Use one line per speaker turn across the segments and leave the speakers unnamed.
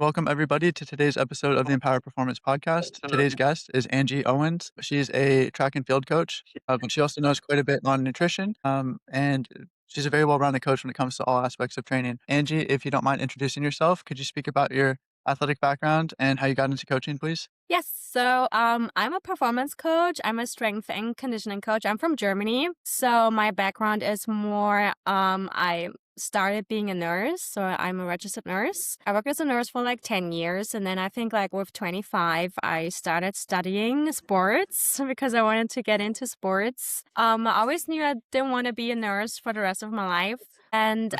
Welcome, everybody, to today's episode of the Empower Performance Podcast. Today's guest is Angie Owens. She's a track and field coach, but she also knows quite a bit on nutrition, and she's a very well-rounded coach when it comes to all aspects of training. Angie, if you don't mind introducing yourself, could you speak about your athletic background and how you got into coaching, please?
Yes. So I'm a performance coach. I'm a strength and conditioning coach. I'm from Germany. So my background is more, I started being a nurse. So I'm a registered nurse. I worked as a nurse for like 10 years. And then I think like with 25, I started studying sports because I wanted to get into sports. I always knew I didn't want to be a nurse for the rest of my life. And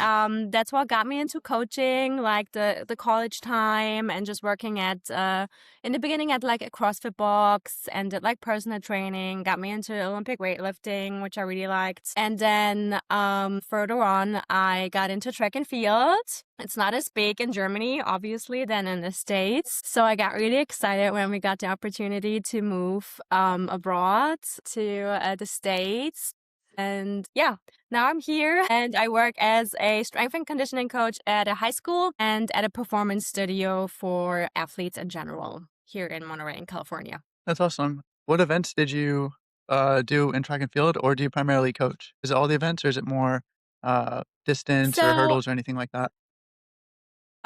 that's what got me into coaching, like the college time and just working at in the beginning at like a CrossFit box and did like personal training, got me into Olympic weightlifting, which I really liked. And then further on, I got into track and field. It's not as big in Germany, obviously, than in the States. So I got really excited when we got the opportunity to move abroad to the States. And yeah, now I'm here and I work as a strength and conditioning coach at a high school and at a performance studio for athletes in general here in Monterey, in California.
That's awesome. What events did you do in track and field, or do you primarily coach? Is it all the events, or is it more distance or
So
hurdles or anything like that?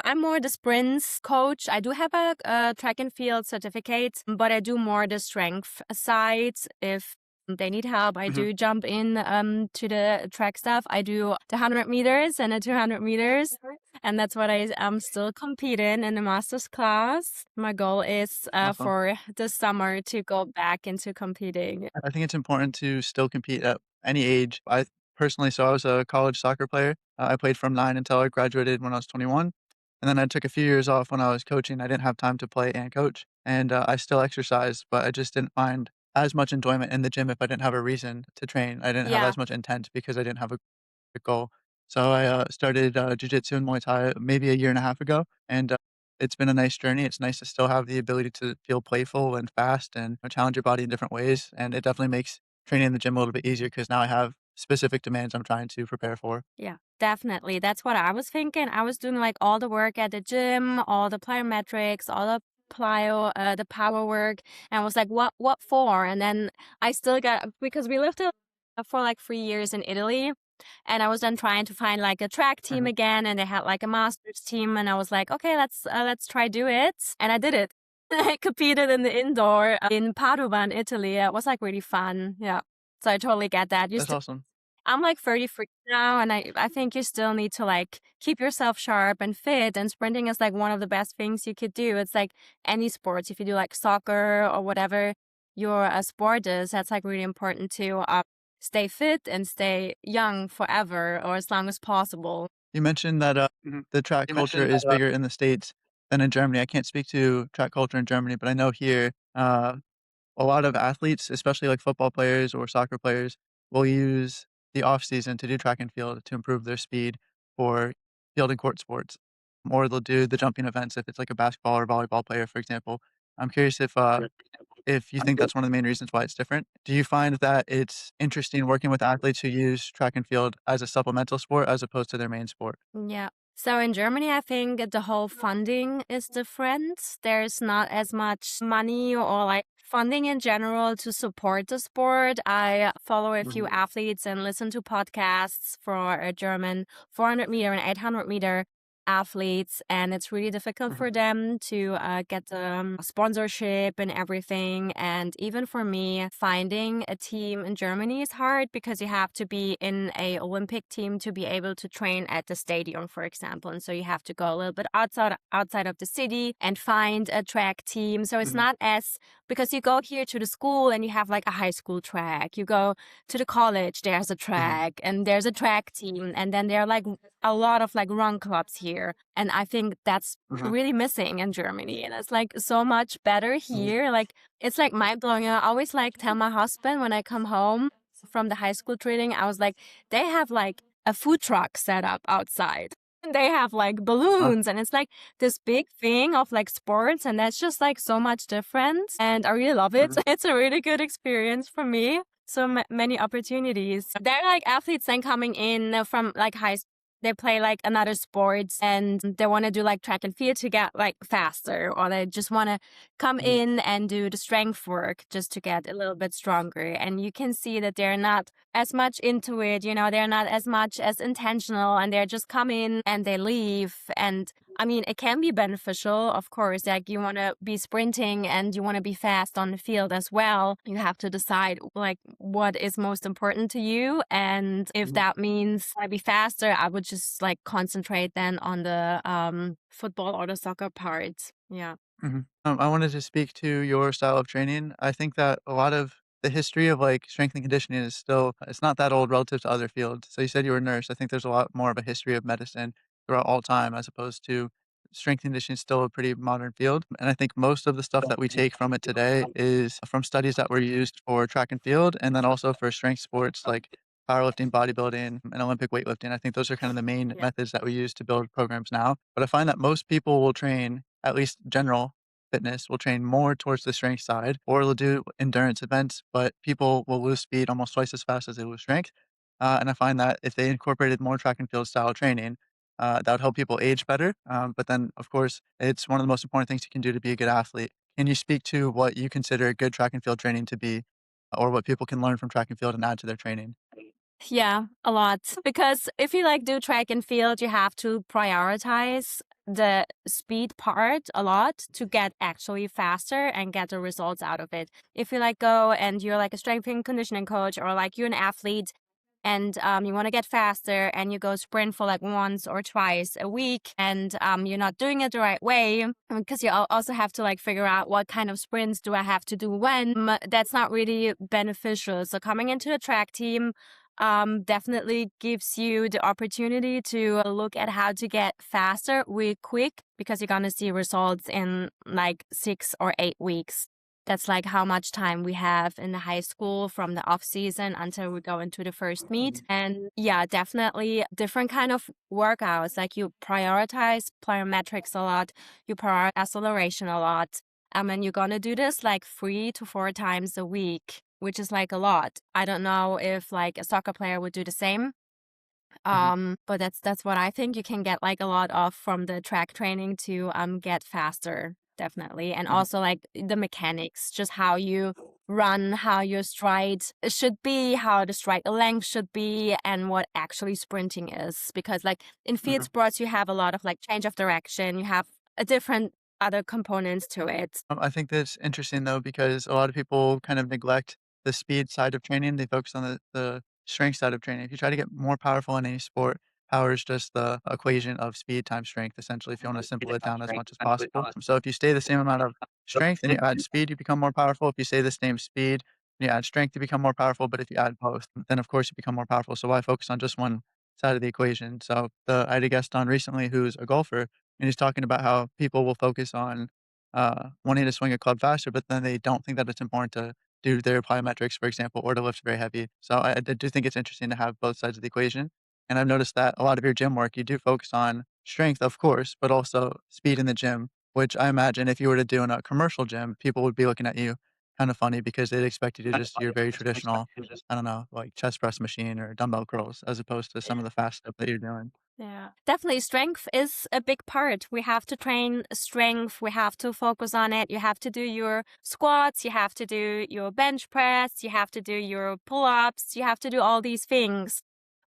I'm more the sprints coach. I do have a track and field certificate, but I do more the strength side. If they need help, I
Mhm.
do jump in to the track stuff. I do the 100 meters and the 200 meters. And that's what I am still competing in the master's class. My goal is
Awesome.
for the summer to go back into competing.
I think it's important to still compete at any age. I was a college soccer player. I played from 9 until I graduated when I was 21. And then I took a few years off when I was coaching. I didn't have time to play and coach. And I still exercised, but I just didn't find as much enjoyment in the gym if I didn't have a reason to train. I didn't have
Yeah.
as much intent because I didn't have a goal. So I started jujitsu and Muay Thai maybe a year and a half ago. And it's been a nice journey. It's nice to still have the ability to feel playful and fast and challenge your body in different ways. And it definitely makes training in the gym a little bit easier because now I have specific demands I'm trying to prepare for.
Yeah, definitely. That's what I was thinking. I was doing like all the work at the gym, all the plyometrics, all the power work, and I was like, what for? And then I still got because we lived for like 3 years in Italy, and I was then trying to find like a track team
Mhm.
again, and they had like a masters team, and I was like, okay, let's try do it, and I did it. I competed in the indoor in Padova in Italy. It was like really fun. Yeah. So I totally get that.
That's awesome.
I'm like 33 now, and I think you still need to like keep yourself sharp and fit. And sprinting is like one of the best things you could do. It's like any sports. If you do like soccer or whatever your sport is, that's like really important to stay fit and stay young forever or as long as possible.
You mentioned that
Mhm.
the track
You
culture
mentioned
is
that.
bigger in the States than in Germany. I can't speak to track culture in Germany, but I know here a lot of athletes, especially like football players or soccer players, will use the off season to do track and field to improve their speed for field and court sports, or they'll do the jumping events if it's like a basketball or volleyball player, for example. I'm curious if you think that's one of the main reasons why it's different. Do you find that it's interesting working with athletes who use track and field as a supplemental sport as opposed to their main sport?
Yeah. So in Germany, I think the whole funding is different. There's not as much money or like funding in general to support the sport. I follow a few athletes and listen to podcasts for a German 400 meter and 800 meter athletes, and it's really difficult
Mhm.
for them to get the sponsorship and everything. And even for me, finding a team in Germany is hard because you have to be in a Olympic team to be able to train at the stadium, for example. And so you have to go a little bit outside of the city and find a track team. So it's
Mhm.
not as because you go here to the school and you have like a high school track. You go to the college, there's a
Mhm.
track and there's a track team, and then there are like a lot of like run clubs here. And I think that's really missing in Germany. And it's like so much better
Mhm.
here. Like it's like mind blowing. I always like tell my husband when I come home from the high school training, I was like, they have like a food truck set up outside. And they have like
Uh,
balloons, and it's like this big thing of like sports, and that's just like so much different. And I really love it. It's a really good experience for me. So many opportunities. There are like athletes then coming in from like high they play like another sports and they want to do like track and field to get like faster, or they just want to come
Mhm,
in and do the strength work just to get a little bit stronger. And you can see that they're not as much into it, they're not as much as intentional, and they're just come in and they leave. And I mean, it can be beneficial, of course. Like, you want to be sprinting and you want to be fast on the field as well. You have to decide like what is most important to you. And if
mhm,
that means I be faster, I would just like concentrate then on the football or the soccer part. Yeah.
mhm. I wanted to speak to your style of training. I think that a lot of the history of, like, strength and conditioning is still it's not that old relative to other fields. So you said you were a nurse. I think there's a lot more of a history of medicine throughout all time as opposed to strength and conditioning is still a pretty modern field, and I think most of the stuff that we take from it today is from studies that were used for track and field and then also for strength sports like powerlifting, bodybuilding, and Olympic weightlifting. I think those are kind of the main
Yeah.
methods that we use to build programs now, but I find that most people will train, at least general fitness, will train more towards the strength side, or they'll do endurance events, but people will lose speed almost twice as fast as they lose strength, and I find that if they incorporated more track and field style training, that would help people age better, but then, of course, it's one of the most important things you can do to be a good athlete. Can you speak to what you consider good track and field training to be, or what people can learn from track and field and add to their training?
Yeah, a lot. Because if you like do track and field, you have to prioritize the speed part a lot to get actually faster and get the results out of it. If you like go and you're like a strength and conditioning coach, or like you're an athlete and you want to get faster and you go sprint for like once or twice a week, and you're not doing it the right way, because you also have to like figure out what kind of sprints do I have to do when. That's not really beneficial. So coming into the track team definitely gives you the opportunity to look at how to get faster really quick, because you're gonna see results in like 6 or 8 weeks. That's like how much time we have in the high school from the off season until we go into the first meet.
Mhm,
And yeah, definitely different kind of workouts. Like, you prioritize plyometrics a lot, you prioritize acceleration a lot. And you're gonna do this like 3 to 4 times a week, which is like a lot. I don't know if like a soccer player would do the same.
mhm,
But that's what I think you can get like a lot of from the track training to get faster, definitely. And
mhm,
also like the mechanics, just how you run, how your stride should be, how the stride length should be, and what actually sprinting is. Because like in field
mhm.
sports, you have a lot of like change of direction, you have a different other components to it.
I think that's interesting though, because a lot of people kind of neglect the speed side of training. They focus on the strength side of training. If you try to get more powerful in any sport, power is just the equation of speed times strength, essentially, if you want to simple it down as much as possible. So if you stay the same amount of strength and you add speed, you become more powerful. If you stay the same speed and you add strength, you become more powerful. But if you add both, then of course you become more powerful. So why focus on just one side of the equation? So I had a guest on recently who's a golfer, and he's talking about how people will focus on wanting to swing a club faster, but then they don't think that it's important to do their plyometrics, for example, or to lift very heavy. So I do think it's interesting to have both sides of the equation. And I've noticed that a lot of your gym work, you do focus on strength, of course, but also speed in the gym, which I imagine if you were to do in a commercial gym, people would be looking at you kind of funny because they'd expect you to just your very traditional, I don't know, like chest press machine or dumbbell curls, as opposed to some of the fast stuff that you're doing.
Yeah, definitely. Strength is a big part. We have to train strength. We have to focus on it. You have to do your squats. You have to do your bench press. You have to do your pull ups. You have to do all these things.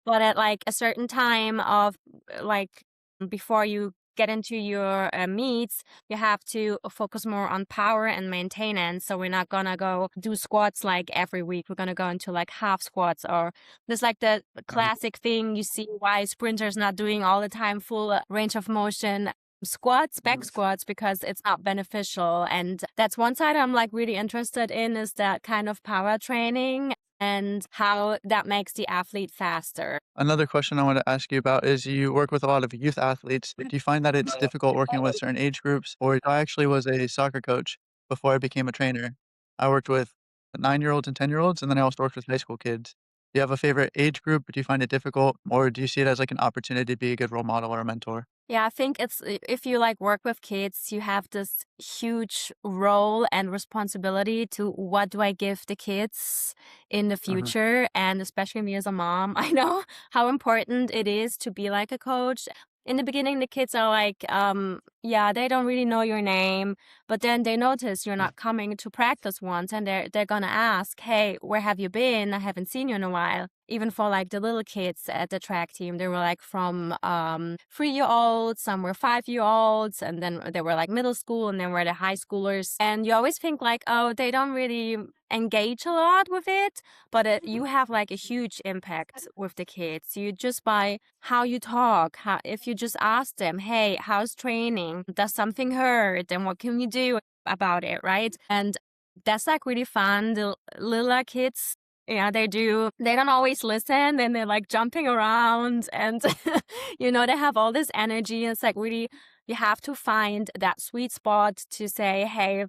But at like a certain time of like before you get into your meets, you have to focus more on power and maintenance. So we're not gonna go do squats like every week. We're gonna go into like half squats, or there's like the
Mhm,
classic thing you see why sprinters not doing all the time full range of motion squats, back
mhm.
squats, because it's not beneficial. And that's one side I'm like really interested in, is that kind of power training and how that makes the athlete faster.
Another question I want to ask you about is you work with a lot of youth athletes. Do you find that it's difficult working with certain age groups? Or I actually was a soccer coach before I became a trainer. I worked with 9-year-olds and 10-year-olds, and then I also worked with high school kids. Do you have a favorite age group? Do you find it difficult, or do you see it as like an opportunity to be a good role model or a mentor?
Yeah, I think if you like work with kids, you have this huge role and responsibility to what do I give the kids in the
Mhm.
future, and especially me as a mom, I know how important it is to be like a coach. In the beginning, the kids are like, yeah, they don't really know your name, but then they notice you're not coming to practice once, and they're gonna ask, "Hey, where have you been? I haven't seen you in a while." Even for like the little kids at the track team, they were like from 3-year olds, some were 5-year olds, and then they were like middle school, and then were the high schoolers. And you always think like, oh, they don't really engage a lot with it, but you have like a huge impact with the kids. You just by how you talk, how if you just ask them, hey, how's training? Does something hurt? And what can we do about it, right? And that's like really fun. The little kids, yeah, they do. They don't always listen, and they're like jumping around, and they have all this energy. And it's like really, you have to find that sweet spot to say, "Hey,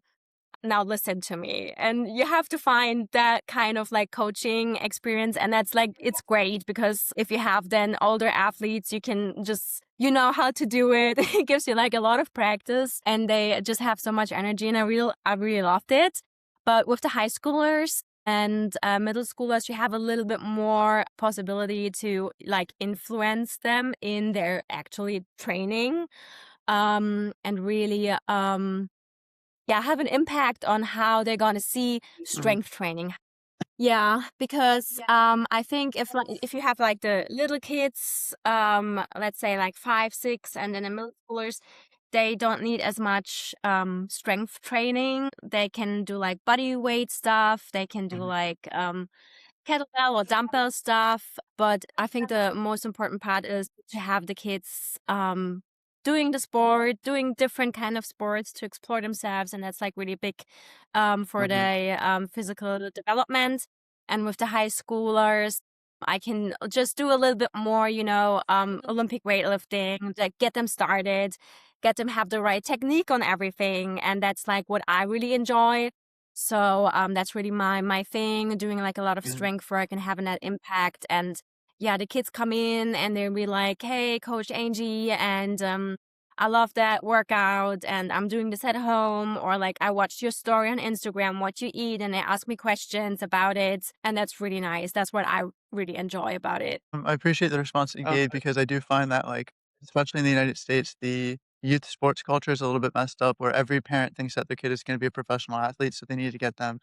now listen to me." And you have to find that kind of like coaching experience, and that's like it's great because if you have then older athletes, you can just how to do it. It gives you like a lot of practice, and they just have so much energy, and I really loved it. But with the high schoolers and middle schoolers, you have a little bit more possibility to like influence them in their actually training, and really yeah, have an impact on how they're gonna see
Mhm.
strength training. Yeah, because I think if you have like the little kids, let's say like 5, 6, and then the middle schoolers, they don't need as much strength training. They can do like body weight stuff. They can do
Mhm.
like kettlebell or dumbbell stuff. But I think the most important part is to have the kids doing the sport, doing different kind of sports to explore themselves, and that's like really big for
Mhm.
the physical development. And with the high schoolers, I can just do a little bit more, Olympic weightlifting, like get them started, get them have the right technique on everything, and that's like what I really enjoy. So that's really my thing, doing like a lot of
Mhm.
strength work and having that impact. And yeah, the kids come in and they'll be like, "Hey, Coach Angie, and I love that workout, and I'm doing this at home," or like, "I watched your story on Instagram, what you eat," and they ask me questions about it, and that's really nice. That's what I really enjoy about it.
I appreciate the response that you gave because I do find that, like, especially in the United States, the youth sports culture is a little bit messed up where every parent thinks that their kid is going to be a professional athlete. So they need to get them,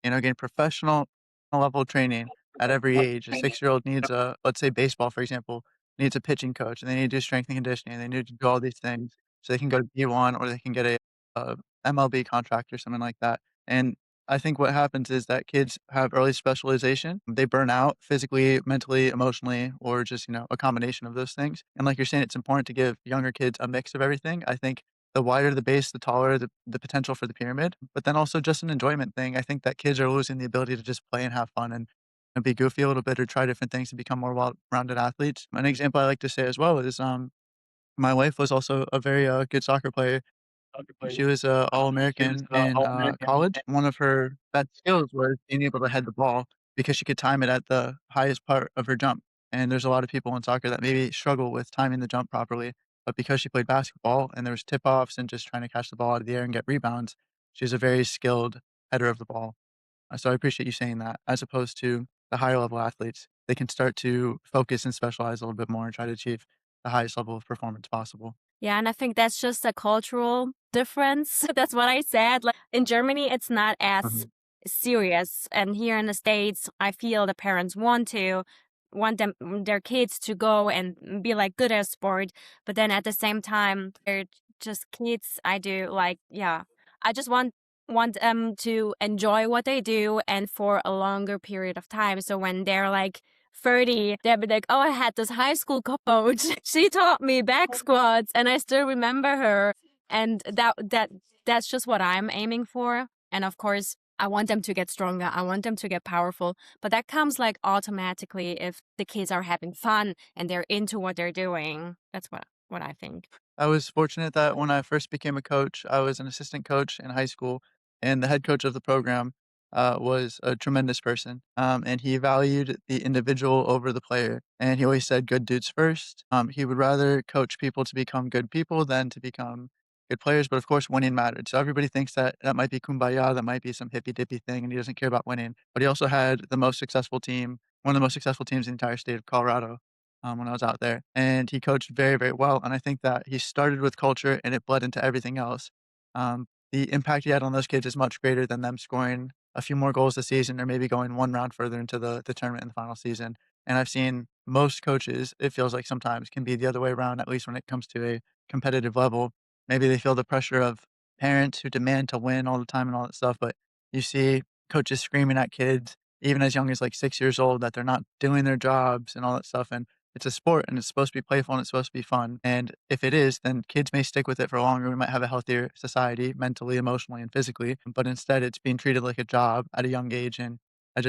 getting professional level training at every age. A 6-year-old needs let's say baseball, for example, needs a pitching coach and they need to do strength and conditioning. They need to do all these things so they can go to D1 or they can get a MLB contract or something like that. And I think what happens is that kids have early specialization. They burn out physically, mentally, emotionally, or just, a combination of those things. And like you're saying, it's important to give younger kids a mix of everything. I think the wider the base, the taller the potential for the pyramid, but then also just an enjoyment thing. I think that kids are losing the ability to just play and have fun and be goofy a little bit or try different things to become more well-rounded athletes. An example I like to say as well is my wife was also a very good soccer player. She was a All-American in, college. One of her best skills was being able to head the ball because she could time it at the highest part of her jump, and there's a lot of people in soccer that maybe struggle with timing the jump properly, but because she played basketball and there was tip-offs and just trying to catch the ball out of the air and get rebounds, she was a very skilled header of the ball. So I appreciate you saying that, as opposed to the higher level athletes, they can start to focus and specialize a little bit more and try to achieve the highest level of performance possible.
Yeah, and I think that's just a cultural difference. That's what I said. Like in Germany, it's not as
Mhm,
serious, and here in the States, I feel the parents want their kids to go and be like good at sport, but then at the same time, they're just kids. I do like yeah, I just want them to enjoy what they do and for a longer period of time. So when they're like 30, they'll be like, "Oh, I had this high school coach. She taught me back squats, and I still remember her." And that's just what I'm aiming for. And of course, I want them to get stronger. I want them to get powerful. But that comes like automatically if the kids are having fun and they're into what they're doing. That's what I think.
I was fortunate that when I first became a coach, I was an assistant coach in high school and the head coach of the program. was a tremendous person, and he valued the individual over the player, and he always said, "Good dudes first." He would rather coach people to become good people than to become good players, but of course, winning mattered. So everybody thinks that that might be kumbaya, that might be some hippy dippy thing, and he doesn't care about winning. But he also had the most successful team, one of the most successful teams in the entire state of Colorado, when I was out there, and he coached very, very well. And I think that he started with culture, and it bled into everything else. The impact he had on those kids is much greater than them scoring a few more goals this season or maybe going one round further into the tournament in the final season. And I've seen most coaches, it feels like sometimes can be the other way around, at least when it comes to a competitive level. Maybe they feel the pressure of parents who demand to win all the time and all that stuff, but you see coaches screaming at kids, even as young as like 6 years old, that they're not doing their jobs and all that stuff. And it's a sport and it's supposed to be playful and it's supposed to be fun. And if it is, then kids may stick with it for longer. We might have a healthier society mentally, emotionally, and physically. But instead, it's being treated like a job at a young age. And I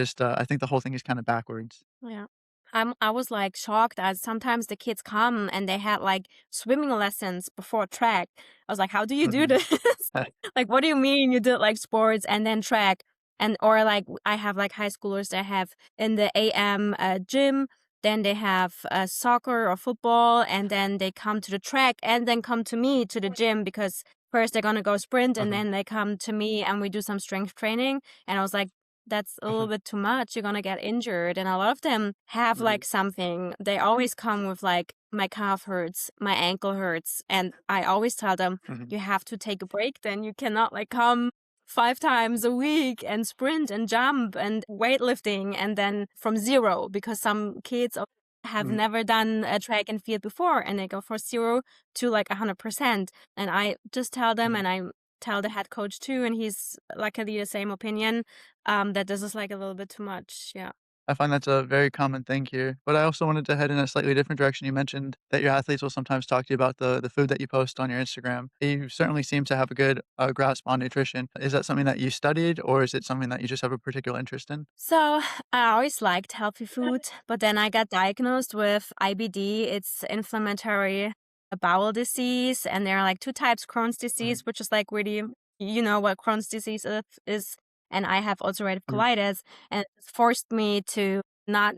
think the whole thing is kind of backwards.
Yeah. I was like shocked as sometimes the kids come and they had like swimming lessons before track. I was like, how do you do
Hmm.
this? Like, what do you mean you did like sports and then track? And or like I have like high schoolers that have in the AM gym, then they have soccer or football, and then they come to the track and then come to me to the gym because first they're gonna go sprint and
Uh-huh.
then they come to me and we do some strength training. And I was like, that's a little
Uh-huh.
bit too much. You're gonna get injured. And a lot of them have
Right.
like something. They always come with like, my calf hurts, my ankle hurts. And I always tell them,
Hmm.
you have to take a break. Then you cannot like come 5 times a week and sprint and jump and weightlifting and then from zero because some kids have
Hmm.
never done a track and field before and they go for zero to like 100%. And I just tell them
Hmm.
and I tell the head coach too, and he's luckily the same opinion that this is like a little bit too much. Yeah.
I find that's a very common thing here. But I also wanted to head in a slightly different direction. You mentioned that your athletes will sometimes talk to you about the food that you post on your Instagram. You certainly seem to have a good grasp on nutrition. Is that something that you studied, or is it something that you just have a particular interest in?
So I always liked healthy food, but then I got diagnosed with IBD. It's inflammatory bowel disease, and there are like two types: Crohn's disease,
Mhm.
which is like really, you know what Crohn's disease is, and I have ulcerative
Mhm.
colitis, and it's forced me to not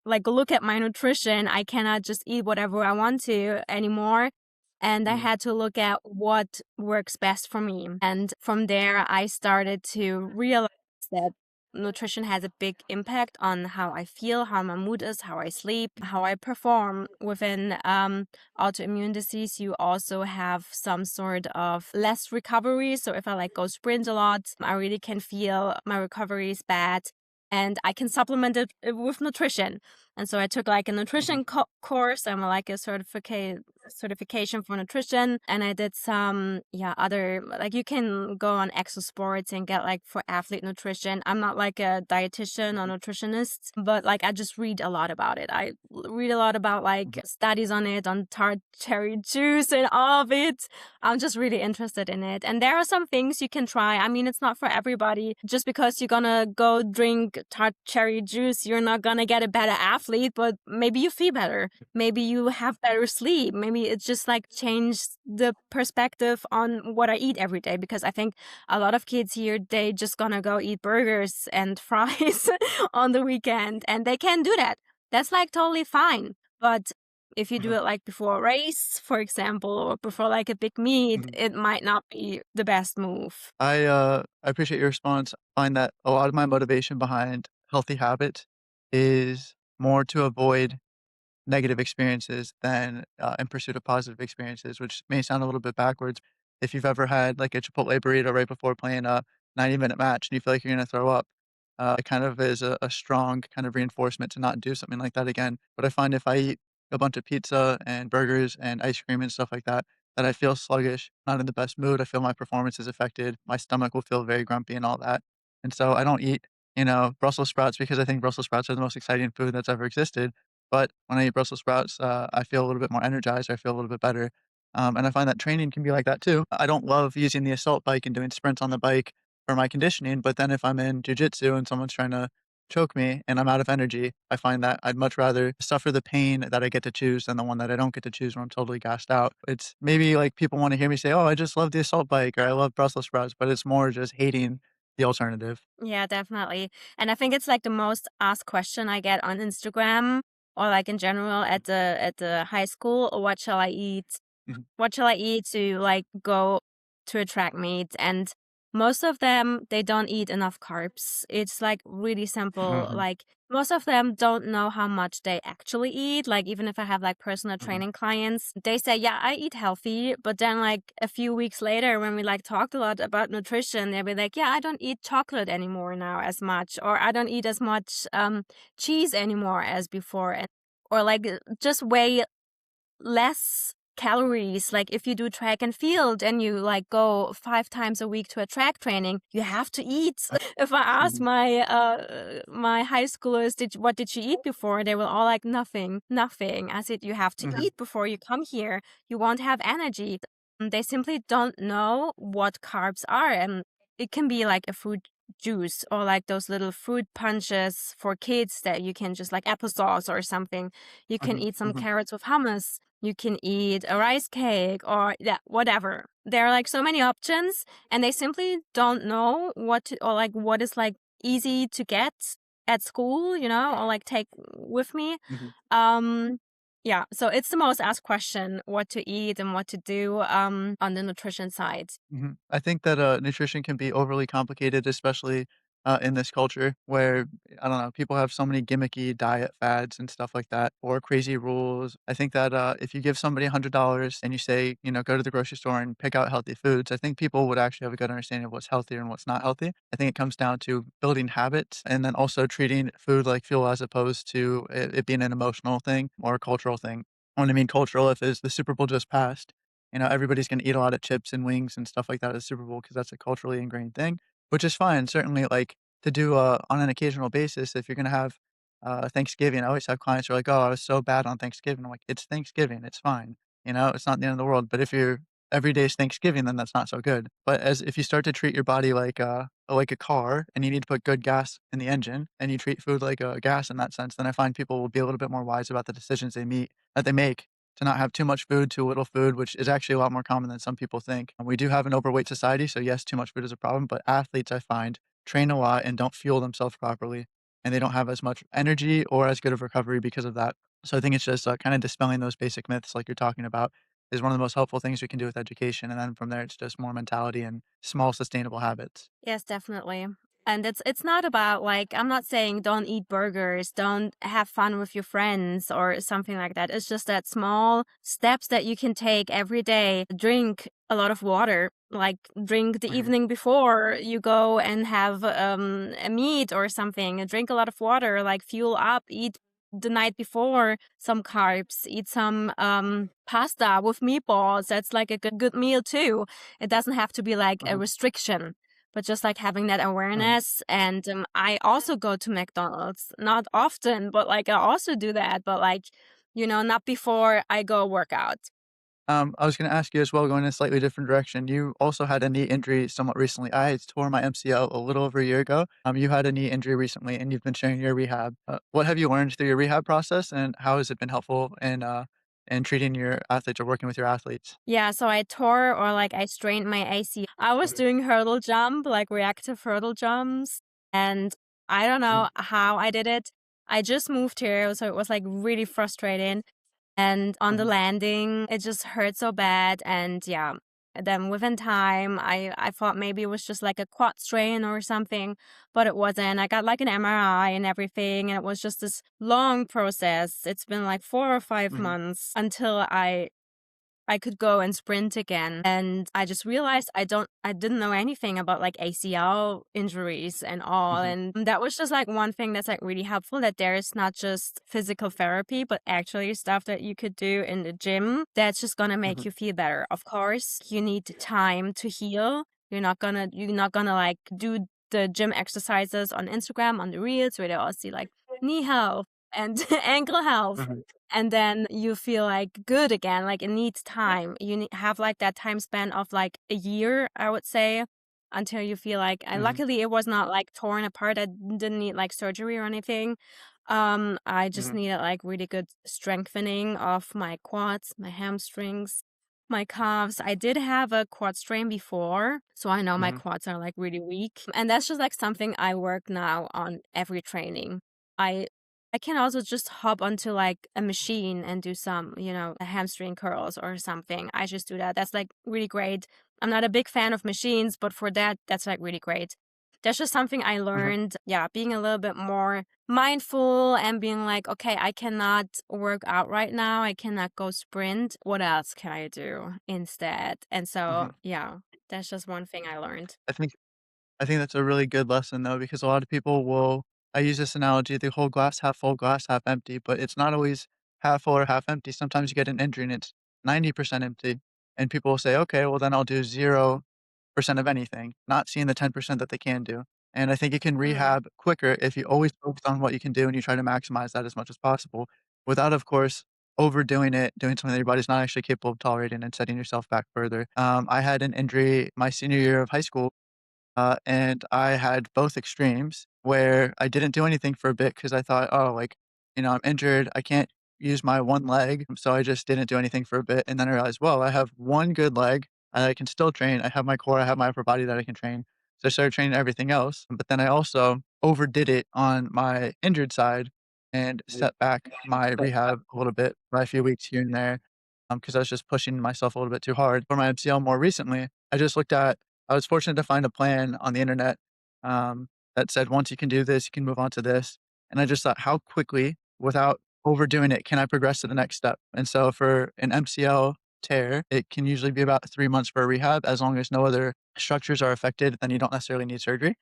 like look at my nutrition. I cannot just eat whatever I want to anymore. And I
Mhm.
had to look at what works best for me. And from there, I started to realize that nutrition has a big impact on how I feel, how my mood is, how I sleep, how I perform. Within autoimmune disease, you also have some sort of less recovery. So if I like go sprint a lot, I really can feel my recovery is bad. And I can supplement it with nutrition. And so I took like a
Mhm.
nutrition course. I'm like a certification for nutrition, and I did some other like you can go on exo sports and get like for athlete nutrition. I'm not like a dietitian or
Mhm.
nutritionist, but like I just read a lot about it. I read a lot about like
Mhm.
studies on it, on tart cherry juice and all of it. I'm just really interested in it, and there are some things you can try. I mean, it's not for everybody. Just because you're gonna go drink tart cherry juice, you're not gonna get a better athlete, but maybe you feel better. Maybe you have better sleep. Maybe it's just like changed the perspective on what I eat every day. Because I think a lot of kids here, they just gonna go eat burgers and fries on the weekend, and they can do that. That's like totally fine. But if you do
Mhm.
it like before a race, for example, or before like a big meet,
Mhm.
it might not be the best move.
I appreciate your response. I find that a lot of my motivation behind healthy habits is more to avoid negative experiences than, in pursuit of positive experiences, which may sound a little bit backwards. If you've ever had like a Chipotle burrito right before playing a 90-minute match and you feel like you're gonna throw up, it kind of is a strong kind of reinforcement to not do something like that again. But I find if I eat a bunch of pizza and burgers and ice cream and stuff like that, that I feel sluggish, not in the best mood. I feel my performance is affected. My stomach will feel very grumpy and all that. And so I don't eat, Brussels sprouts because I think Brussels sprouts are the most exciting food that's ever existed. But when I eat Brussels sprouts, I feel a little bit more energized, I feel a little bit better, and I find that training can be like that too. I don't love using the assault bike and doing sprints on the bike for my conditioning, but then if I'm in jujitsu and someone's trying to choke me and I'm out of energy, I find that I'd much rather suffer the pain that I get to choose than the one that I don't get to choose when I'm totally gassed out. It's maybe like people wanna hear me say, "Oh, I just love the assault bike," or "I love Brussels sprouts," but it's more just hating the alternative.
Yeah, definitely. And I think it's like the most asked question I get on Instagram or like in general at the high school, what shall I eat?
Mhm,
What shall I eat to like go to a track meet? And most of them they don't eat enough carbs. It's like really simple.
mhm,
Like most of them don't know how much they actually eat. Like even if I have like personal
mhm,
training clients, they say, "Yeah, I eat healthy." But then like a few weeks later when we like talked a lot about nutrition, they'll be like, "Yeah, I don't eat chocolate anymore now as much, or I don't eat as much cheese anymore as before." And or like just way less calories. Like if you do track and field and you like go 5 times a week to a track training, you have to eat. If I ask
mhm,
my high schoolers, what did you eat before? They were all like nothing, nothing. I said you have to
mhm,
eat before you come here. You won't have energy. And they simply don't know what carbs are, and it can be like a fruit juice or like those little fruit punches for kids that you can just like applesauce or something. You can
mhm,
eat some
mhm,
carrots with hummus. You can eat a rice cake or yeah, whatever. There are like so many options and they simply don't know what to, or like what is like easy to get at school, you know, or like take with me.
mhm.
Um yeah, so it's the most asked question what to eat and what to do on the nutrition side.
Mhm. I think that, nutrition can be overly complicated, especially, in this culture where, I don't know, people have so many gimmicky diet fads and stuff like that, or crazy rules. I think that, if you give somebody $100 and you say, "Go to the grocery store and pick out healthy foods," I think people would actually have a good understanding of what's healthy and what's not healthy. I think it comes down to building habits and then also treating food like fuel as opposed to it being an emotional thing or a cultural thing. When I mean cultural, if it's the Super Bowl just passed, everybody's gonna eat a lot of chips and wings and stuff like that at the Super Bowl because that's a culturally ingrained thing, which is fine. Certainly, like, to do, on an occasional basis, if you're gonna have, Thanksgiving, I always have clients who are like, "Oh, I was so bad on Thanksgiving." I'm like, "It's Thanksgiving, it's fine, it's not the end of the world." But if your every day is Thanksgiving, then that's not so good. But as if you start to treat your body like a car and you need to put good gas in the engine and you treat food like, gas in that sense, then I find people will be a little bit more wise about the decisions that they make to not have too much food, too little food, which is actually a lot more common than some people think. And we do have an overweight society, so yes, too much food is a problem, but athletes I find train a lot and don't fuel themselves properly, and they don't have as much energy or as good of recovery because of that. So I think it's just kind of dispelling those basic myths like you're talking about is one of the most helpful things we can do with education. And then from there, it's just more mentality and small sustainable habits.
Yes, definitely. And it's not about like I'm not saying don't eat burgers, don't have fun with your friends or something like that. It's just that small steps that you can take every day. Drink a lot of water, like drink the
Mhm,
evening before you go and have a meat or something. Drink a lot of water, like fuel up, eat the night before some carbs, eat some pasta with meatballs. That's like a good meal too. It doesn't have to be like a
mhm,
restriction, but just like having that
mhm.
awareness. And I also go to McDonald's, not often, but like I also do that, but like, not before I go work out.
I was gonna ask you as well, going in a slightly different direction. You also had a knee injury somewhat recently. I tore my MCL a little over a year ago. You had a knee injury recently, and you've been sharing your rehab. What have you learned through your rehab process, and how has it been helpful in treating your athletes or working with your athletes?
Yeah, so I tore or like I strained my AC. I was doing hurdle jump, like reactive hurdle jumps, and I don't know
Mhm,
how I did it. I just moved here, so it was like really frustrating. And on the
mhm,
landing, it just hurt so bad. And yeah, then within time, I thought maybe it was just like a quad strain or something, but it wasn't. I got like an MRI and everything, and it was just this long process. It's been like 4 or 5
mhm,
months until I could go and sprint again. And I just realized I didn't know anything about like ACL injuries and all.
mhm,
And that was just like one thing that's like really helpful that there is not just physical therapy, but actually stuff that you could do in the gym that's just gonna make
mhm,
you feel better. Of course, you need time to heal. You're not gonna like do the gym exercises on Instagram on the reels where they all see like knee health and ankle health
mhm,
and then you feel like good again. Like it needs time. Have like that time span of like a year, I would say, until you feel like I
mhm,
luckily it was not like torn apart. I didn't need like surgery or anything. I just
mhm.
needed like really good strengthening of my quads, my hamstrings. My calves, I did have a quad strain before, so I know my
Mhm,
quads are like really weak. And that's just like something I work now on every training. I I can also just hop onto like a machine and do some, hamstring curls or something. I just do that. That's like really great. I'm not a big fan of machines, but for that, that's like really great. That's just something I
mhm,
learned, yeah, being a little bit more mindful and being like, okay, I cannot work out right now. I cannot go sprint. What else can I do instead? And so,
mhm.
yeah, that's just one thing I learned.
I think I think that's a really good lesson though, because a lot of people will I use this analogy, the whole glass half full, glass half empty, but it's not always half full or half empty. Sometimes you get an injury and it's 90% empty. And people will say, okay, well then I'll do 0% of anything, not seeing the 10% that they can do. And I think you can
Mm.
rehab quicker if you always focus on what you can do and you try to maximize that as much as possible without, of course, overdoing it, doing something that your body's not actually capable of tolerating and setting yourself back further. I had an injury my senior year of high school and I had both extremes where I didn't do anything for a bit because I thought, oh, like, I'm injured. I can't use my one leg. So I just didn't do anything for a bit. And then I realized, well, I have one good leg and I can still train. I have my core, I have my upper body that I can train. So I started training everything else. But then I also overdid it on my injured side and set back my rehab a little bit by a few weeks here and there because I was just pushing myself a little bit too hard. For my MCL more recently, I was fortunate to find a plan on the internet, that said, "Once you can do this, you can move on to this." And I just thought, "How quickly, without overdoing it, can I progress to the next step?" And so for an MCL tear, it can usually be about 3 months for a rehab as long as no other structures are affected, then you don't necessarily need surgery.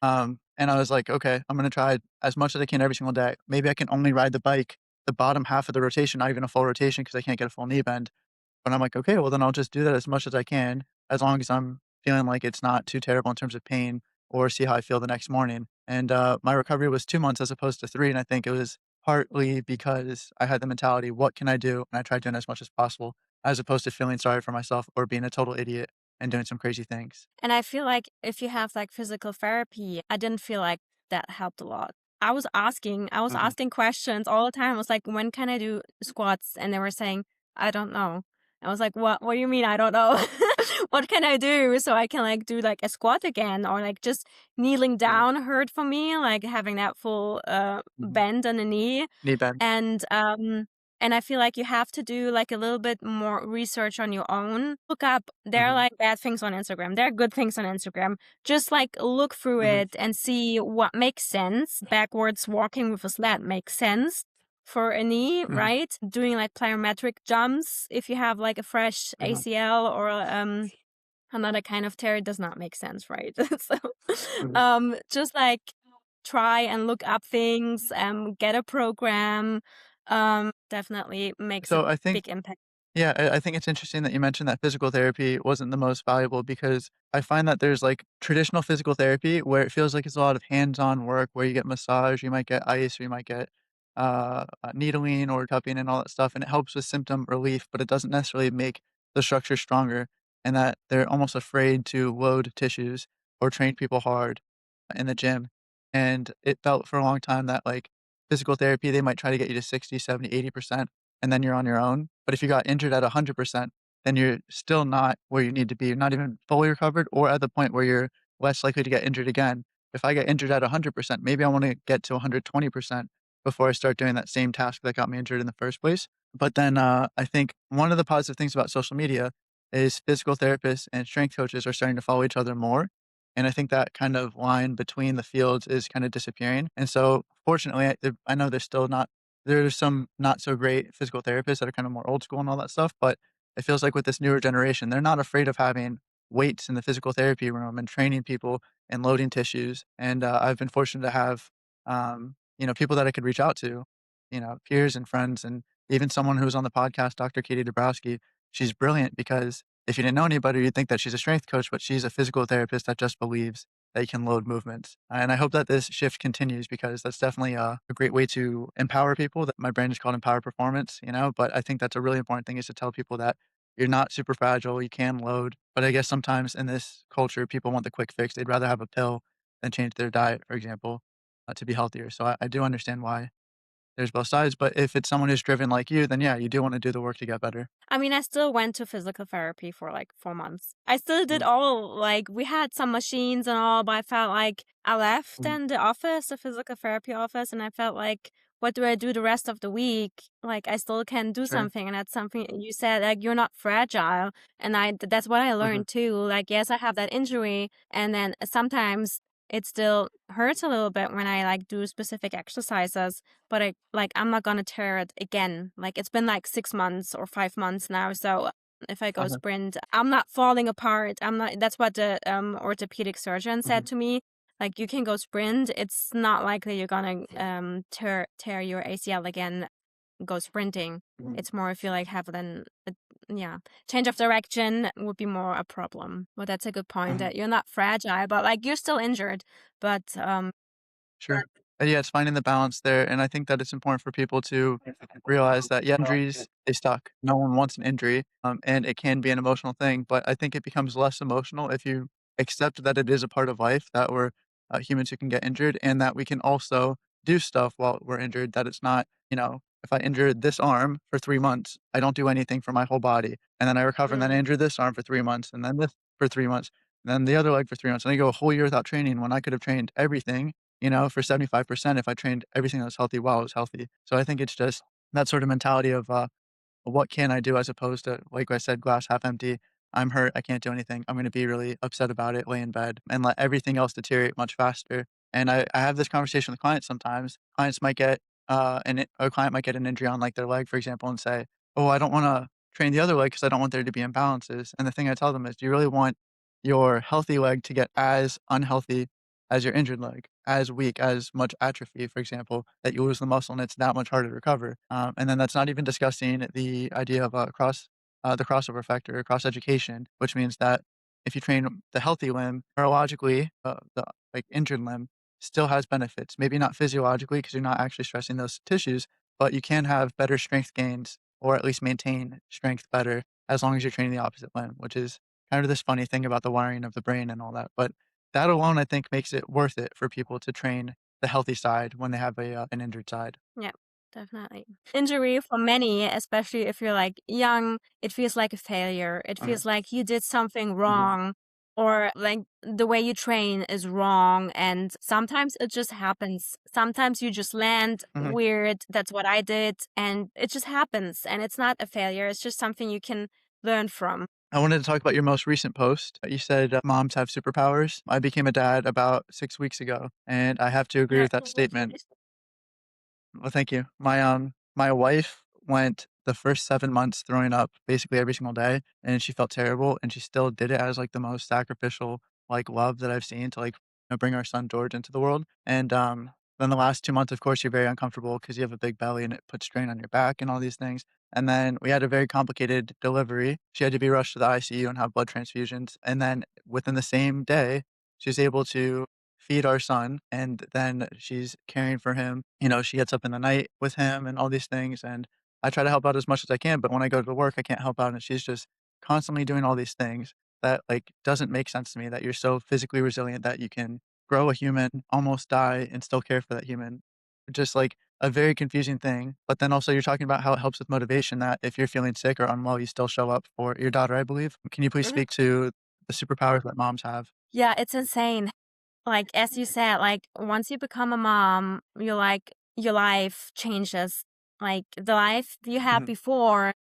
And I was like, "Okay, I'm gonna try as much as I can every single day. Maybe I can only ride the bike the bottom half of the rotation, not even a full rotation because I can't get a full knee bend." But I'm like, "Okay, well, then I'll just do that as much as I can, as long as I'm feeling like it's not too terrible in terms of pain or see how I feel the next morning." And, my recovery was 2 months as opposed to 3, and I think it was partly because I had the mentality, "What can I do?" And I tried doing as much as possible, as opposed to feeling sorry for myself or being a total idiot and doing some crazy things.
And I feel like if you have like physical therapy, I didn't feel like that helped a lot. I was
Mhm,
asking questions all the time. I was like, when can I do squats? And they were saying, I don't know. I was like, what do you mean I don't know? What can I do so I can like do like a squat again or like just kneeling
mhm,
down hurt for me, like having that full
mhm.
bend on the knee.
Knee bend.
And and I feel like you have to do like a little bit more research on your own. Look up, there are
Mhm,
like bad things on Instagram. There are good things on Instagram. Just like look through
mhm,
it and see what makes sense. Backwards walking with a sled makes sense for a knee,
mhm,
right? Doing like plyometric jumps if you have like a fresh
mhm,
ACL or another kind of tear, it does not make sense, right? So
mhm.
just like try and look up things, get a program, definitely makes a
So I think
big impact.
Yeah, I think it's interesting that you mentioned that physical therapy wasn't the most valuable because I find that there's like traditional physical therapy where it feels like it's a lot of hands-on work where you get massage, you might get ice, or you might get needling or cupping and all that stuff, and it helps with symptom relief, but it doesn't necessarily make the structure stronger, and that they're almost afraid to load tissues or train people hard in the gym. And it felt for a long time that like physical therapy, they might try to get you to 60, 70, 80% and then you're on your own. But if you got injured at 100%, then you're still not where you need to be. You're not even fully recovered or at the point where you're less likely to get injured again. If I get injured at 100%, maybe I want to get to 120% before I start doing that same task that got me injured in the first place. But then I think one of the positive things about social media is physical therapists and strength coaches are starting to follow each other more. And I think that kind of line between the fields is kind of disappearing. And so, fortunately, I know there's some not so great physical therapists that are kind of more old school and all that stuff, but it feels like with this newer generation, they're not afraid of having weights in the physical therapy room and training people and loading tissues. And I've been fortunate to have, people that I could reach out to, peers and friends, and even someone who's on the podcast, Dr. Katie Dabrowski. She's brilliant because if you didn't know anybody, you'd think that she's a strength coach, but she's a physical therapist that just believes that you can load movements. And I hope that this shift continues because that's definitely a great way to empower people. That my brand is called Empower Performance, but I think that's a really important thing is to tell people that you're not super fragile, you can load. But I guess sometimes in this culture, people want the quick fix. They'd rather have a pill than change their diet, for example, to be healthier. So I do understand why. there's both sides, but if it's someone who's driven like you, then yeah, you do wanna do the work to get better.
I mean, I still went to physical therapy for like 4 months. I still did
Mhm,
all, like, we had some machines and all, but I felt like I left
mhm,
then the office, the physical therapy office, and I felt like, what do I do the rest of the week? Like, I still can do
sure,
something. And that's something you said, like, you're not fragile. And that's what I
mhm,
learned too. Like, yes, I have that injury. And then sometimes it still hurts a little bit when I like do specific exercises, but I'm not gonna tear it again. Like it's been like 6 months or 5 months now, so if I go
uh-huh,
sprint, I'm not falling apart. I'm not. That's what the orthopedic surgeon said
mhm,
to me. Like you can go sprint. It's not likely you're gonna tear your ACL again. Go sprinting.
mhm,
It's more if you like have yeah, change of direction would be more a problem. Well, that's a good point
uh-huh.
that you're not fragile, but like you're still injured. But
Sure. Yeah, it's finding the balance there, and I think that it's important for people to realize that, yeah, injuries, they suck. No one wants an injury, and it can be an emotional thing, but I think it becomes less emotional if you accept that it is a part of life, that we're, humans who can get injured, and that we can also do stuff while we're injured, that it's not, if I injured this arm for 3 months, I don't do anything for my whole body, and then I recover, and then I
mm,
injure this arm for 3 months, and then this for 3 months, and then the other leg for 3 months, and I go a whole year without training when I could have trained everything for 75% if I trained everything that was healthy while I was healthy. So I think it's just that sort of mentality of, what can I do as opposed to, like I said, glass half empty. I'm hurt. I can't do anything. I'm going to be really upset about it, lay in bed, and let everything else deteriorate much faster. And I have this conversation with clients sometimes. Clients might get a client might get an injury on like their leg, for example, and say, "Oh, I don't want to train the other leg because I don't want there to be imbalances." And the thing I tell them is, do you really want your healthy leg to get as unhealthy as your injured leg, as weak, as much atrophy, for example, that you lose the muscle and it's that much harder to recover. And then that's not even discussing the idea of the crossover effect or cross education, which means that if you train the healthy limb neurologically, the like injured limb still has benefits. Maybe not physiologically because you're not actually stressing those tissues, but you can have better strength gains or at least maintain strength better as long as you're training the opposite limb, which is kind of this funny thing about the wiring of the brain and all that. But that alone, I think, makes it worth it for people to train the healthy side when they have an injured side.
yeah, definitely. Injury for many, especially if you're like young, it feels like a failure. It
Uh-huh,
feels like you did something
mhm,
wrong or like the way you train is wrong. And sometimes it just happens. Sometimes you just land
mhm.
weird. That's what I did. And it just happens. And it's not a failure. It's just something you can learn from.
I wanted to talk about your most recent post. You said, "Moms have superpowers." I became a dad about 6 weeks ago, and I have to agree
Yeah.
with that statement. Well, thank you. My wife went the first 7 months throwing up basically every single day, and she felt terrible, and she still did it as, like, the most sacrificial, like, love that I've seen to, like, bring our son George into the world, and, then the last 2 months, of course, you're very uncomfortable because you have a big belly and it puts strain on your back and all these things, and then we had a very complicated delivery. She had to be rushed to the ICU and have blood transfusions, and then within the same day, she was able to feed our son, and then she's caring for him. She gets up in the night with him and all these things, and I try to help out as much as I can, but when I go to work, I can't help out, and she's just constantly doing all these things that, like, doesn't make sense to me that you're so physically resilient that you can grow a human, almost die, and still care for that human. Just, like, a very confusing thing, but then also you're talking about how it helps with motivation that if you're feeling sick or unwell, you still show up for your daughter, I believe. Can you please
Mhm.
speak to the superpowers that moms have?
Yeah, it's insane. Like, as you said, like, once you become a mom, your life changes. Like, the life you had
Mhm,
before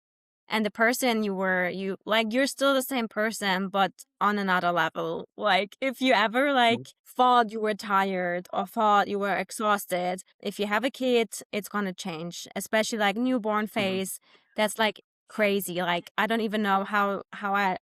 and the person you're still the same person, but on another level. Like, if you ever,
mhm,
like, thought you were tired or thought you were exhausted, if you have a kid, it's gonna change, especially, like, newborn
mhm,
phase. That's, like, crazy. Like, I don't even know how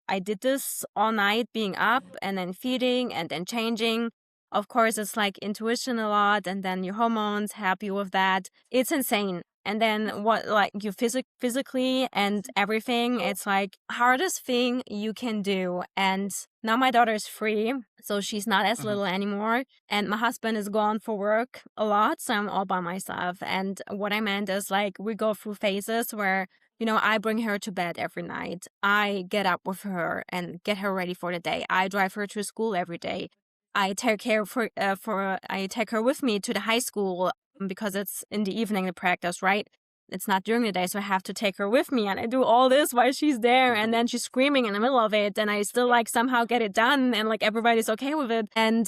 I did this all night, being up and then feeding and then changing. Of course, it's, like, intuition a lot, and then your hormones help you with that. It's insane. And then what, like, you physically and everything, it's like hardest thing you can do. And now my daughter is free, so she's not as
mhm,
little anymore. And my husband is gone for work a lot, so I'm all by myself. And what I meant is, like, we go through phases where, I bring her to bed every night. I get up with her and get her ready for the day. I drive her to school every day. I take her with me to the high school. because it's in the evening, the practice, right? It's not during the day, so I have to take her with me, and I do all this while she's there, and then she's screaming in the middle of it, and I still like somehow get it done, and like everybody's okay with it. And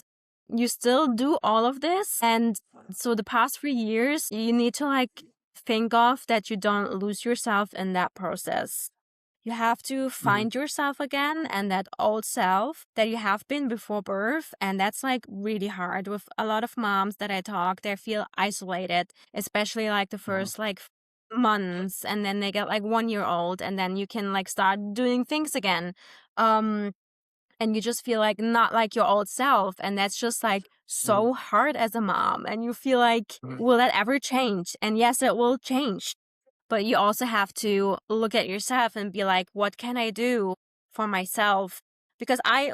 you still do all of this. And so the past 3 years, you need to like think of that you don't lose yourself in that process. You have to
Mhm.
find yourself again and that old self that you have been before birth. And that's like really hard. With a lot of moms that I talk, they feel isolated, especially like the
Uh-huh.
first like months. And then they get like 1 year old, and then you can like start doing things again. Um, and you just feel like not like your old self. And that's just like
Mhm.
so hard as a mom. And you feel like,
Mhm.
will that ever change? And yes, it will change. But you also have to look at yourself and be like, what can I do for myself? Because I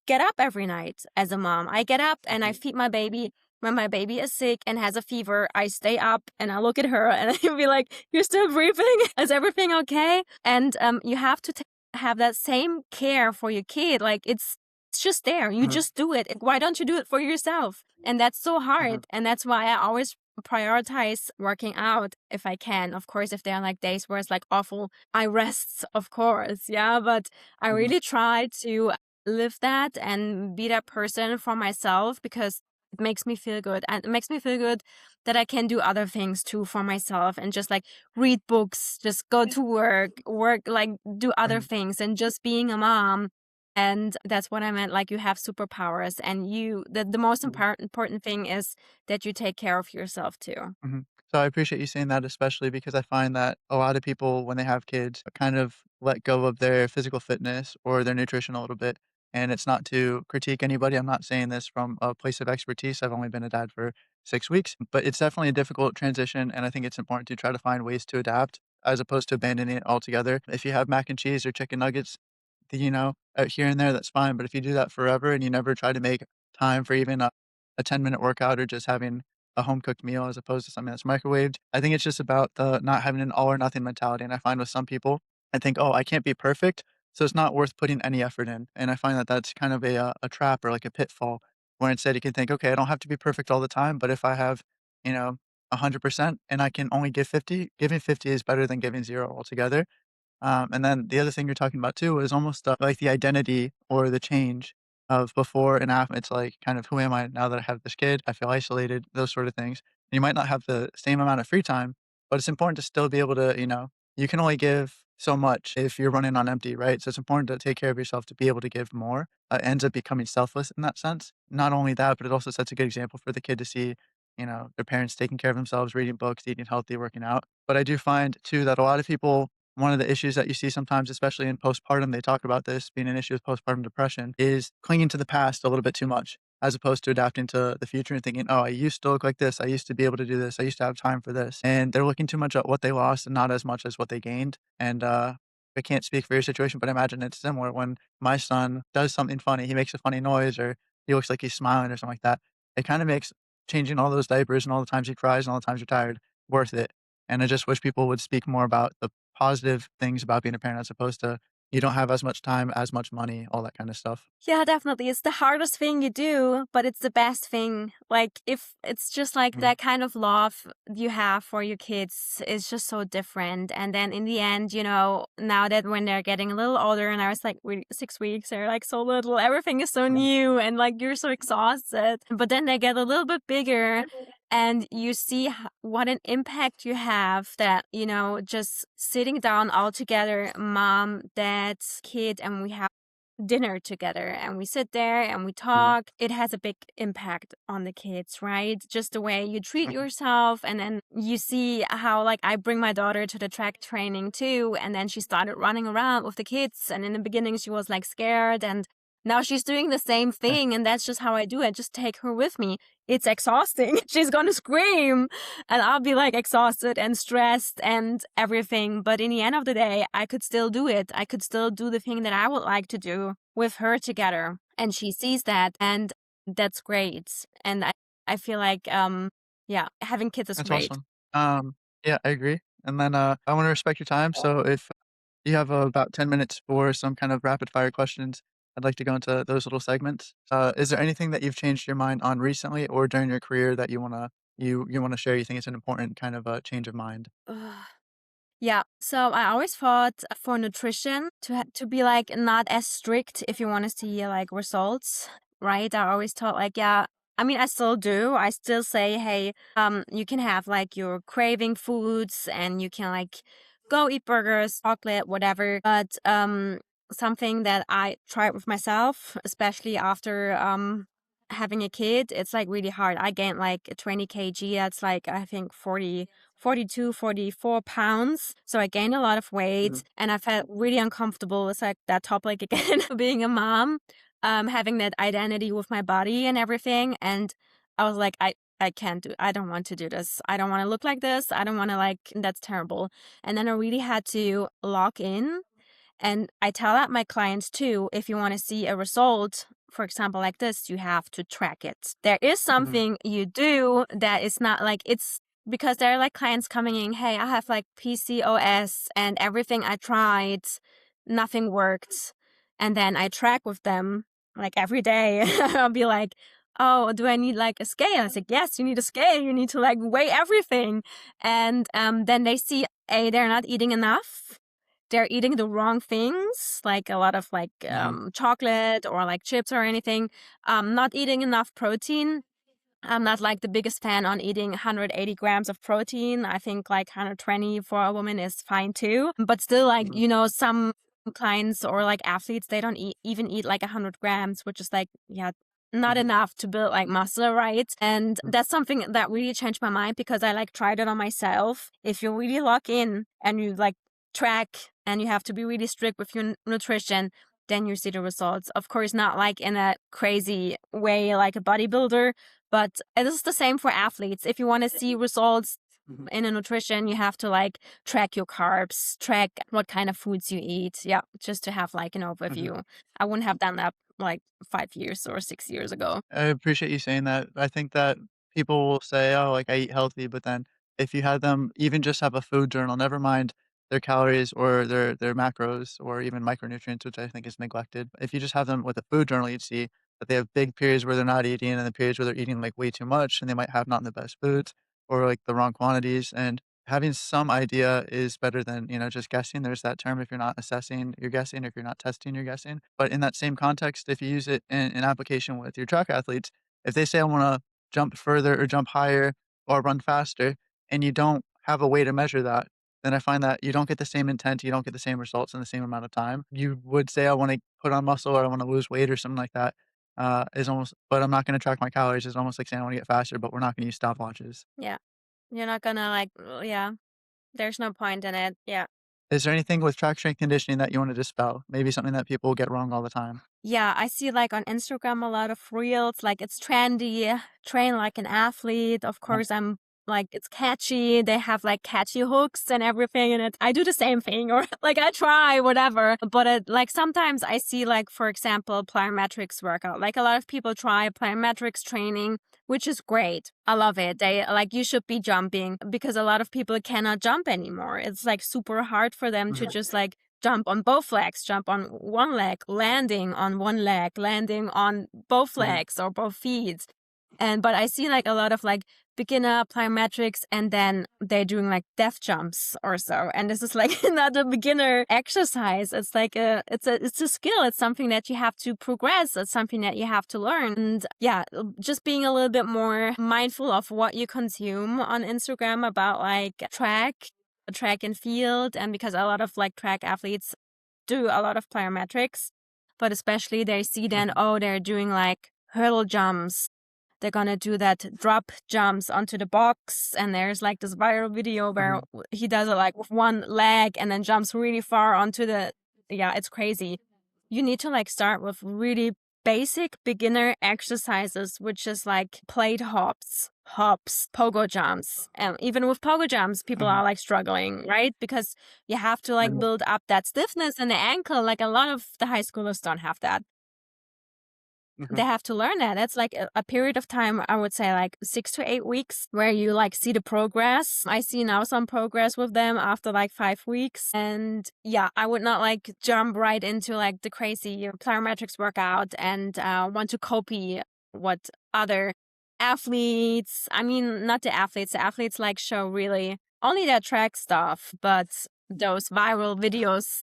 get up every night as a mom. I get up and I
Mhm.
feed my baby. When my baby is sick and has a fever, I stay up and I look at her and I be like, "You're still breathing? Is everything okay?" And you have to have that same care for your kid. Like it's just there. You
Mhm.
just do it. Why don't you do it for yourself? And that's so
Mhm.
hard. And that's why I always prioritize working out if I can. Of course, if there are like days where it's like awful, I rest, of course. Yeah. But I
Mhm.
really try to live that and be that person for myself because it makes me feel good. And it makes me feel good that I can do other things too for myself and just like read books, just go to work, like do other
Right.
things and just being a mom. And that's what I meant. Like you have superpowers, and the most
Mhm.
important thing is that you take care of yourself too.
Mhm. So I appreciate you saying that, especially because I find that a lot of people, when they have kids, kind of let go of their physical fitness or their nutrition a little bit. And it's not to critique anybody. I'm not saying this from a place of expertise. I've only been a dad for 6 weeks, but it's definitely a difficult transition. And I think it's important to try to find ways to adapt as opposed to abandoning it altogether. If you have mac and cheese or chicken nuggets, here and there, that's fine. But if you do that forever and you never try to make time for even a 10-minute workout or just having a home cooked meal as opposed to something that's microwaved. I think it's just about the not having an all or nothing mentality. And I find with some people, I think, oh, I can't be perfect, so it's not worth putting any effort in. And I find that that's kind of a trap or like a pitfall where instead you can think, okay, I don't have to be perfect all the time, but if I have, you know, 100% and I can only give 50, giving 50 is better than giving zero altogether. And then the other thing you're talking about too is almost like the identity or the change of before and after. It's like kind of who am I now that I have this kid? I feel isolated, those sort of things. And you might not have the same amount of free time, but it's important to still be able to, you can only give so much if you're running on empty, right? So it's important to take care of yourself to be able to give more. It ends up becoming selfless in that sense. Not only that, but it also sets a good example for the kid to see, their parents taking care of themselves, reading books, eating healthy, working out. But I do find too that a lot of people one of the issues that you see sometimes, especially in postpartum, they talk about this being an issue with postpartum depression, is clinging to the past a little bit too much, as opposed to adapting to the future and thinking, oh, I used to look like this. I used to be able to do this. I used to have time for this. And they're looking too much at what they lost and not as much as what they gained. And I can't speak for your situation, but I imagine it's similar when my son does something funny, he makes a funny noise or he looks like he's smiling or something like that. It kind of makes changing all those diapers and all the times he cries and all the times you're tired worth it. And I just wish people would speak more about the positive things about being a parent as opposed to you don't have as much time, as much money, all that kind of stuff.
Yeah, definitely. It's the hardest thing you do, but it's the best thing. Like, if it's just like
Mhm.
that kind of love you have for your kids is just so different. And then in the end, now that when they're getting a little older, and I was like, 6 weeks, they're like so little, everything is so
Mhm.
new, and like you're so exhausted. But then they get a little bit bigger, and you see what an impact you have that, just sitting down all together, mom, dad, kid, and we have dinner together and we sit there and we
Yeah.
talk. It has a big impact on the kids, right? Just the way you treat
Mhm.
yourself. And then you see how, like, I bring my daughter to the track training too. And then she started running around with the kids. And in the beginning, she was like scared. And now she's doing the same
Eh,
thing. And that's just how I do it. Just take her with me. It's exhausting. She's going to scream and I'll be like exhausted and stressed and everything. But in the end of the day, I could still do it. I could still do the thing that I would like to do with her together. And she sees that, and that's great. And I feel like, yeah, having kids is
That's
great.
awesome. Yeah, I agree. And then I want to respect your time. So if you have about 10 minutes for some kind of rapid fire questions, I'd like to go into those little segments. Is there anything that you've changed your mind on recently or during your career that you want to you wanna share, you think it's an important kind of, change of mind?
Ugh. Yeah, so I always thought for nutrition to be like not as strict if you want to see like results, right? I always thought like, yeah, I mean I still do. I still say, hey, you can have like your craving foods and you can like go eat burgers, chocolate, whatever. But something that I tried with myself, especially after having a kid, it's like really hard. I gained like 20 kg. That's like I think 42, 44 pounds. So I gained a lot of weight and I felt really uncomfortable. It's like that topic again, being a mom, having that identity with my body and everything. And I was like, I can't I don't want to do this. I don't want to look like this. I don't want to like, that's terrible. And then I really had to lock in. And I tell that my clients too, if you want to see a result, for example, like this, you have to track it. There is
Mhm,
something you do that is not like it's because there are like clients coming in, hey, I have like PCOS and everything I tried, nothing worked. And then I track with them like every day. I'll be like, oh, do I need like a scale? I said, yes, you need a scale. You need to like weigh everything. And then they see, A, they're not eating enough, they're eating the wrong things, like a lot of like
mhm,
chocolate or like chips or anything, not eating enough protein. I'm not like the biggest fan on eating 180 grams of protein. I think like 120 for a woman is fine too. But still, like,
mhm,
you know, some clients or like athletes, they don't even eat like 100 grams, which is like, yeah, not
mhm,
enough to build like muscle, right? And
mhm,
that's something that really changed my mind because I like tried it on myself. If you really lock in and you like track and you have to be really strict with your nutrition, then you see the results. Of course, not like in a crazy way like a bodybuilder, but it is the same for athletes. If you want to see results
mhm.
in a nutrition, you have to like track your carbs, track what kind of foods you eat. Yeah, just to have like an
Mhm.
overview. I wouldn't have done that like 5 years or 6 years ago.
I appreciate you saying that. I think that people will say, "Oh, like, I eat healthy," but then if you had them even just have a food journal, never mind their calories or their macros or even micronutrients, which I think is neglected. If you just have them with a food journal, you'd see that they have big periods where they're not eating and the periods where they're eating, like, way too much, and they might have not the best foods or, like, the wrong quantities, and having some idea is better than, just guessing. There's that term, if you're not assessing, you're guessing, if you're not testing, you're guessing. But in that same context, if you use it in application with your track athletes, if they say, "I wanna jump further or jump higher or run faster," and you don't have a way to measure that, then I find that you don't get the same intent, you don't get the same results in the same amount of time. You would say, "I wanna put on muscle or I wanna lose weight," or something like that, is almost but I'm not gonna track my calories, is almost like saying, "I wanna get faster," but we're not gonna use stopwatches.
Yeah. You're not gonna like, yeah, there's no point in it. Yeah.
Is there anything with track strength conditioning that you wanna dispel? Maybe something that people get wrong all the time?
Yeah, I see like on Instagram a lot of reels, like it's trendy, train like an athlete. Of
Uh-huh.
course, I'm like it's catchy. They have like catchy hooks and everything, and I do the same thing, or like I try whatever. But like sometimes I see like for example plyometrics workout. Like a lot of people try plyometrics training, which is great. I love it. They like you should be jumping because a lot of people cannot jump anymore. It's like super hard for them to
Mhm,
just like jump on both legs, jump on one leg, landing on one leg, landing on both
mhm,
legs or both feet. And but I see like a lot of like beginner plyometrics and then they're doing like death jumps or so. And this is like not a beginner exercise. It's like it's a skill. It's something that you have to progress. It's something that you have to learn. And yeah, just being a little bit more mindful of what you consume on Instagram about like track and field, and because a lot of like track athletes do a lot of plyometrics, but especially they see then,
mhm,
oh, they're doing like hurdle jumps. They're gonna do that drop jumps onto the box, and there's like this viral video where
mhm,
he does it like with one leg and then jumps really far onto the. Yeah, it's crazy. You need to like start with really basic beginner exercises, which is like plate hops, pogo jumps. And even with pogo jumps, people
mhm,
are like struggling, right? Because you have to like
mhm,
build up that stiffness in the ankle. Like a lot of the high schoolers don't have that. They
mhm.
have to learn that. It's like a period of time, I would say like 6 to 8 weeks, where you like see the progress. I see now some progress with them after like 5 weeks. And yeah, I would not like jump right into like the crazy plyometrics workout and want to copy what other athletes. I mean, not the athletes. The athletes like show really only their track stuff, but those viral videos,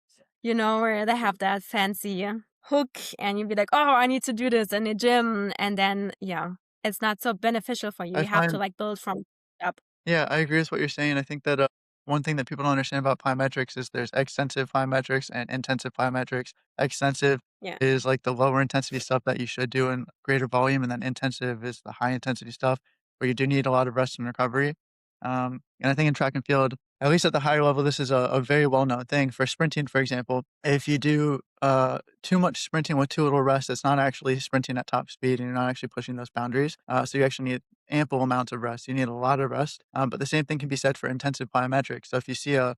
where they have that fancy hook and you'd be like, oh, I need to do this in the gym. And then, yeah, it's not so beneficial for you.
I
You have to
find
like build from up.
Yeah, I agree with what you're saying. I think that one thing that people don't understand about plyometrics is there's extensive plyometrics and intensive plyometrics. Extensive
Yeah.
is like the lower intensity stuff that you should do in greater volume, and then intensive is the high intensity stuff where you do need a lot of rest and recovery. And I think in track and field, at least at the higher level, this is a very well known thing. For sprinting, for example, if you do too much sprinting with too little rest, it's not actually sprinting at top speed and you're not actually pushing those boundaries. So you actually need ample amounts of rest. You need a lot of rest. But the same thing can be said for intensive plyometrics. So if you see a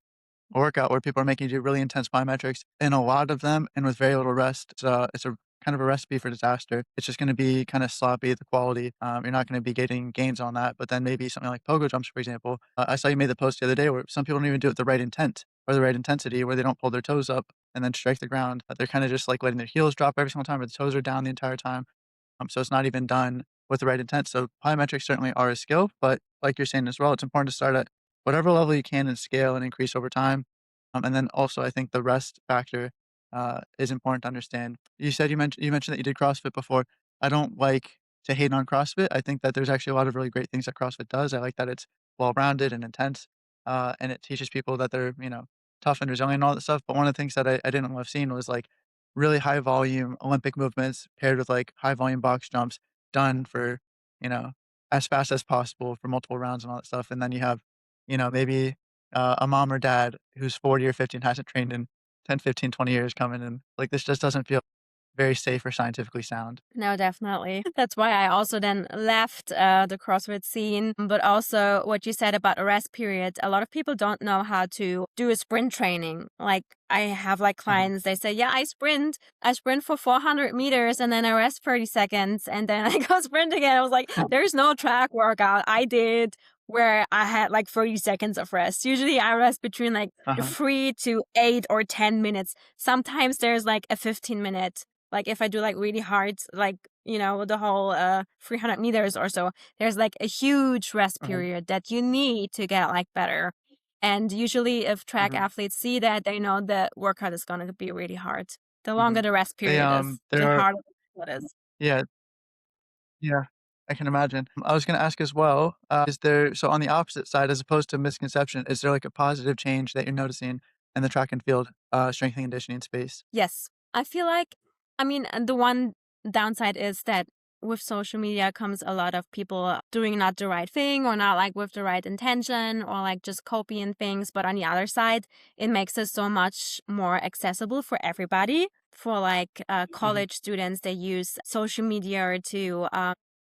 workout where people are making you do really intense plyometrics, and a lot of them, and with very little rest, it's a kind of a recipe for disaster. It's just going to be kind of sloppy, the quality. You're not going to be getting gains on that. But then maybe something like pogo jumps, for example. I saw you made the post the other day where some people don't even do it with the right intent or the right intensity, where they don't pull their toes up and then strike the ground. They're kind of just like letting their heels drop every single time, or the toes are down the entire time. So it's not even done with the right intent. So plyometrics certainly are a skill, but like you're saying as well, it's important to start at whatever level you can and scale and increase over time. And then also, I think the rest factor is important to understand. You mentioned that you did CrossFit before. I don't like to hate on CrossFit. I think that there's actually a lot of really great things that CrossFit does. I like that it's well rounded and intense, and it teaches people that they're tough and resilient and all that stuff. But one of the things that I didn't love seeing was like really high volume Olympic movements paired with like high volume box jumps done for you know as fast as possible for multiple rounds and all that stuff. And then you have maybe a mom or dad who's 40 or 50 and hasn't trained in 10, 15, 20 years coming in. Like, this just doesn't feel very safe or scientifically sound.
No, definitely. That's why I also then left the CrossFit scene. But also, what you said about a rest period, a lot of people don't know how to do a sprint training. Like, I have like
Mhm,
clients, they say, yeah, I sprint for 400 meters and then I rest 30 seconds and then I go sprint again. I was like, there's no track workout I did where I had like 30 seconds of rest. Usually I rest between like
uh-huh,
3 to 8 or 10 minutes. Sometimes there's like a 15-minute, like if I do like really hard, like, the whole 300 meters or so, there's like a huge rest
uh-huh,
period that you need to get like better. And usually if track
mhm,
athletes see that, they know the workout is going to be really hard. The longer
mhm.
the rest period is,
There
the
are
harder it is.
yeah, yeah, I can imagine. I was gonna ask as well, is there so on the opposite side, as opposed to misconception, is there like a positive change that you're noticing in the track and field, strength and conditioning space?
Yes. I feel like, I mean, and the one downside is that with social media comes a lot of people doing not the right thing or not like with the right intention or like just copying things. But on the other side, it makes it so much more accessible for everybody. For like
Mhm,
college students, they use social media to,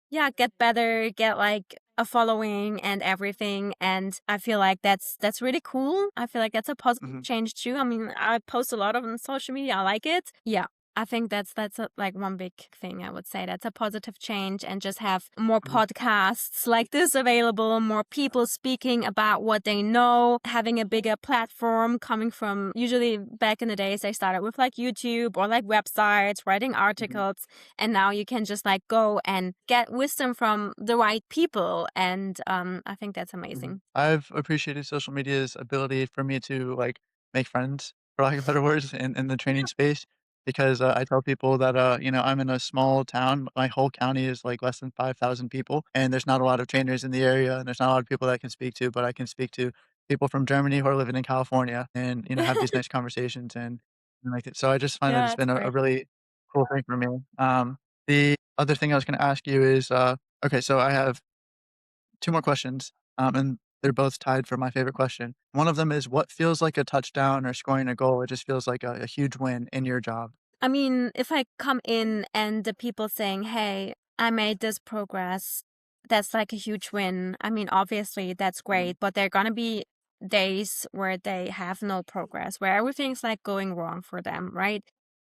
yeah, get better, get like a following and everything. And I feel like that's really cool. I feel like that's a positive
mhm,
change too. I mean, I post a lot on social media. I like it. Yeah. I think that's like one big thing I would say. That's a positive change, and just have more
mhm,
podcasts like this available, more people speaking about what they know, having a bigger platform coming from, usually back in the days, I started with like YouTube or like websites, writing
mhm.
articles, and now you can just like go and get wisdom from the right people. And I think that's
Mhm.
amazing.
I've appreciated social media's ability for me to, like, make friends, for lack of better words, in the training space because, I tell people that, I'm in a small town. My whole county is, like, less than 5,000 people, and there's not a lot of trainers in the area, and there's not a lot of people that I can speak to, but I can speak to people from Germany who are living in California and, have these nice conversations and like it. So I just find that
Yeah,
it's
that's
been a
great.
really cool thing for me. The other thing I was gonna ask you is, okay, so I have 2 more questions, and they're both tied for my favorite question. One of them is what feels like a touchdown or scoring a goal? It just feels like a huge win in your job.
I mean, if I come in and the people saying, hey, I made this progress, that's like a huge win. I mean, obviously that's
Mhm,
great, but there are going to be days where they have no progress, where everything's like going wrong for them, right?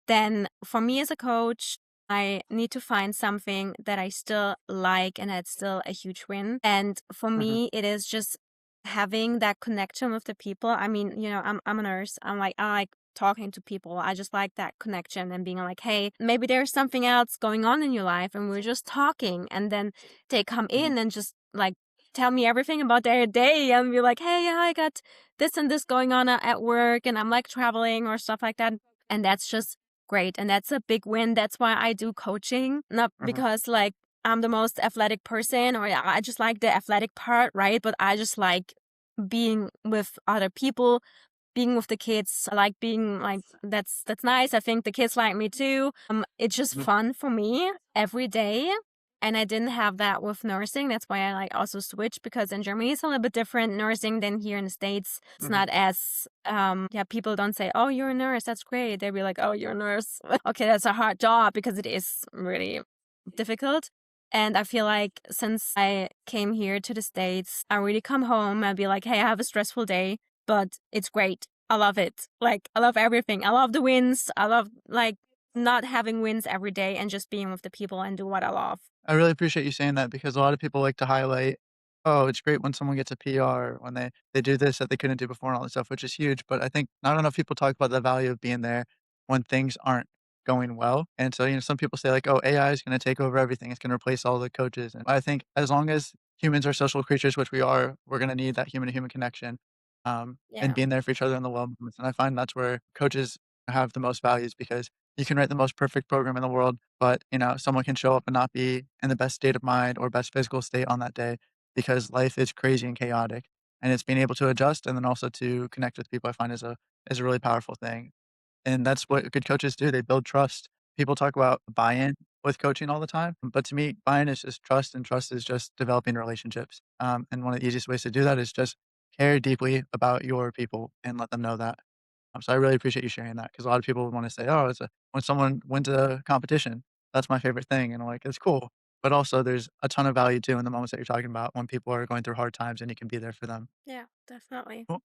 Then for me as a coach, I need to find something that I still like and that's still a huge win. And for
mhm,
me, it is just having that connection with the people. I mean, I'm a nurse. I like talking to people. I just like that connection and being like, hey, maybe there's something else going on in your life and we're just talking. And then they come
Mhm,
in and just like tell me everything about their day and be like, hey, yeah, I got this and this going on at work and I'm like traveling or stuff like that. And that's just great. And that's a big win. That's why I do coaching, not
mhm,
because like I'm the most athletic person or I just like the athletic part, right? But I just like being with other people, being with the kids. I like being like that's nice. I think the kids like me too. It's just
mhm,
fun for me every day. And I didn't have that with nursing. That's why I like also switched because in Germany it's a little bit different nursing than here in the States. It's
mhm.
not as yeah, people don't say, "Oh, you're a nurse. That's great." They'll be like, "Oh, you're a nurse." Okay, that's a hard job because it is really difficult. And I feel like since I came here to the States, I really come home and be like, hey, I have a stressful day, but it's great. I love it. Like, I love everything. I love the wins. I love, like, not having wins every day and just being with the people and do what I love.
I really appreciate you saying that because a lot of people like to highlight, "Oh, it's great when someone gets a PR, when they do this that they couldn't do before and all this stuff," which is huge, but I think not enough people talk about the value of being there when things aren't going well, and so, some people say like, "Oh, AI is gonna take over everything, it's gonna replace all the coaches," and I think as long as humans are social creatures, which we are, we're gonna need that human-to-human connection, and
Yeah.
being there for each other in the low moments, and I find that's where coaches have the most values because you can write the most perfect program in the world, but, someone can show up and not be in the best state of mind or best physical state on that day because life is crazy and chaotic. And it's being able to adjust and then also to connect with people I find is a really powerful thing. And that's what good coaches do. They build trust. People talk about buy-in with coaching all the time, but to me, buy-in is just trust, and trust is just developing relationships. And one of the easiest ways to do that is just care deeply about your people and let them know that. So I really appreciate you sharing that because a lot of people wanna say, "Oh, it's a when someone wins a competition, that's my favorite thing," and I'm like, "It's cool." But also there's a ton of value too in the moments that you're talking about when people are going through hard times and you can be there for them.
Yeah, definitely.
Cool.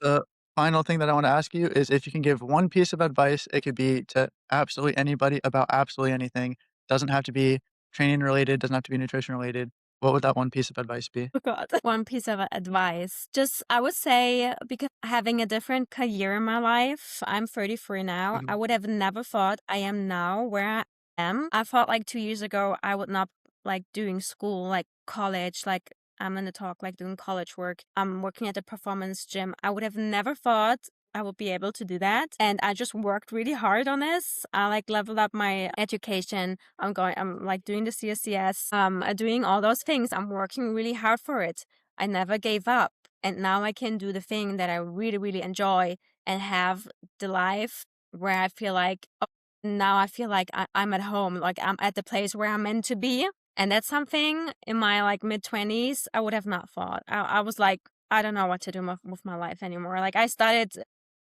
The final thing that I wanna ask you is if you can give one piece of advice, it could be to absolutely anybody about absolutely anything. Doesn't have to be training related, doesn't have to be nutrition related. What would that one piece of advice be?
Oh God. One piece of advice. Just, I would say, because having a different career in my life, I'm 33 now. I
Mhm.
would have never thought I am now where I am. I thought like 2 years ago, I would not like doing school, like college, like I'm in the talk, like doing college work. I'm working at a performance gym. I would have never thought I would be able to do that. And I just worked really hard on this. I like leveled up my education. I'm like doing the CSCS, doing all those things. I'm working really hard for it. I never gave up. And now I can do the thing that I really, really enjoy and have the life where I feel like, oh, now I feel like I'm at home, like I'm at the place where I'm meant to be. And that's something in my like mid 20s I would have not thought. I was like, I don't know what to do with my life anymore. Like I started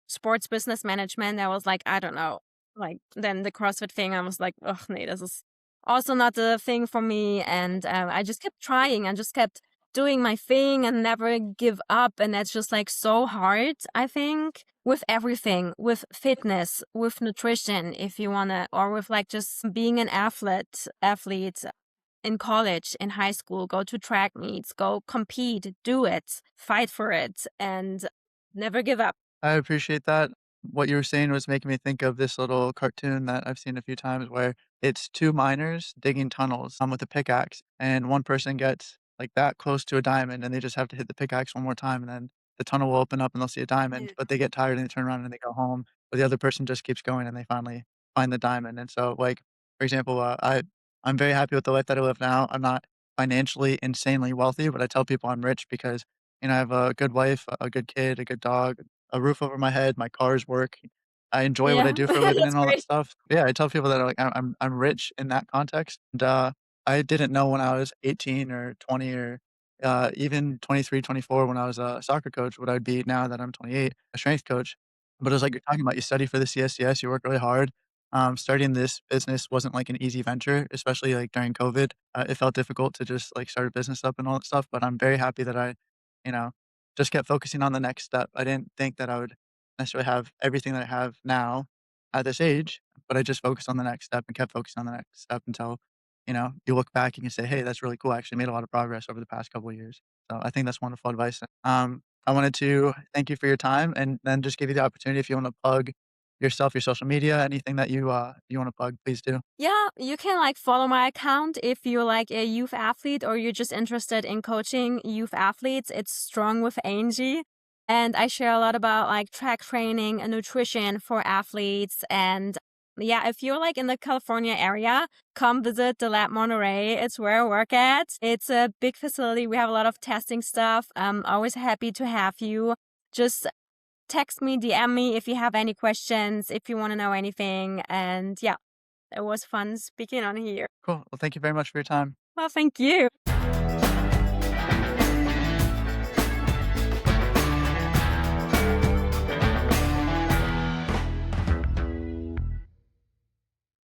sports business management. I was like, I don't know. Like then the CrossFit thing, I was like, oh, nee, this is also not the thing for me. And I just kept trying. I just kept doing my thing and never give up. And that's just like so hard, I think, with everything, with fitness, with nutrition, if you want to, or with like just being an athlete in college, in high school, go to track meets, go compete, do it, fight for it, and never give up.
I appreciate that. What you were saying was making me think of this little cartoon that I've seen a few times where it's 2 miners digging tunnels, with a pickaxe, and one person gets, like, that close to a diamond, and they just have to hit the pickaxe one more time, and then the tunnel will open up and they'll see a diamond, but they get tired and they turn around and they go home, but the other person just keeps going and they finally find the diamond, and so, like, for example, I'm very happy with the life that I live now. I'm not financially insanely wealthy, but I tell people I'm rich because, I have a good wife, a good kid, a good dog, a roof over my head, my cars work. I enjoy what I
Yeah,
do for a living
that's
and all that
great.
stuff. Yeah, I tell people that, like, I'm rich in that context, and, I didn't know when I was 18 or 20 or, even 23, 24 when I was a soccer coach what I'd be now that I'm 28, a strength coach. But it's like you're talking about, you study for the CSCS, you work really hard. Starting this business wasn't, like, an easy venture, especially, like, during COVID. It felt difficult to just, like, start a business up and all that stuff, but I'm very happy that I, you know, just kept focusing on the next step. I didn't think that I would necessarily have everything that I have now at this age, but I just focused on the next step and kept focusing on the next step until, you look back and you say, "Hey, that's really cool. I actually made a lot of progress over the past couple of years." So I think that's wonderful advice. I wanted to thank you for your time and then just give you the opportunity if you want to plug yourself, your social media, anything that you wanna plug, please do.
Yeah, you can like follow my account if you're like a youth athlete or you're just interested in coaching youth athletes. It's Strong with Angie. And I share a lot about like track training and nutrition for athletes. And yeah, if you're like in the California area, come visit the Lab Monterey. It's where I work at. It's a big facility. We have a lot of testing stuff. I'm always happy to have you. Just text me, DM me if you have any questions, if you want to know anything. And yeah, it was fun speaking on here.
Cool. Well, thank you very much for your time.
Well, thank you.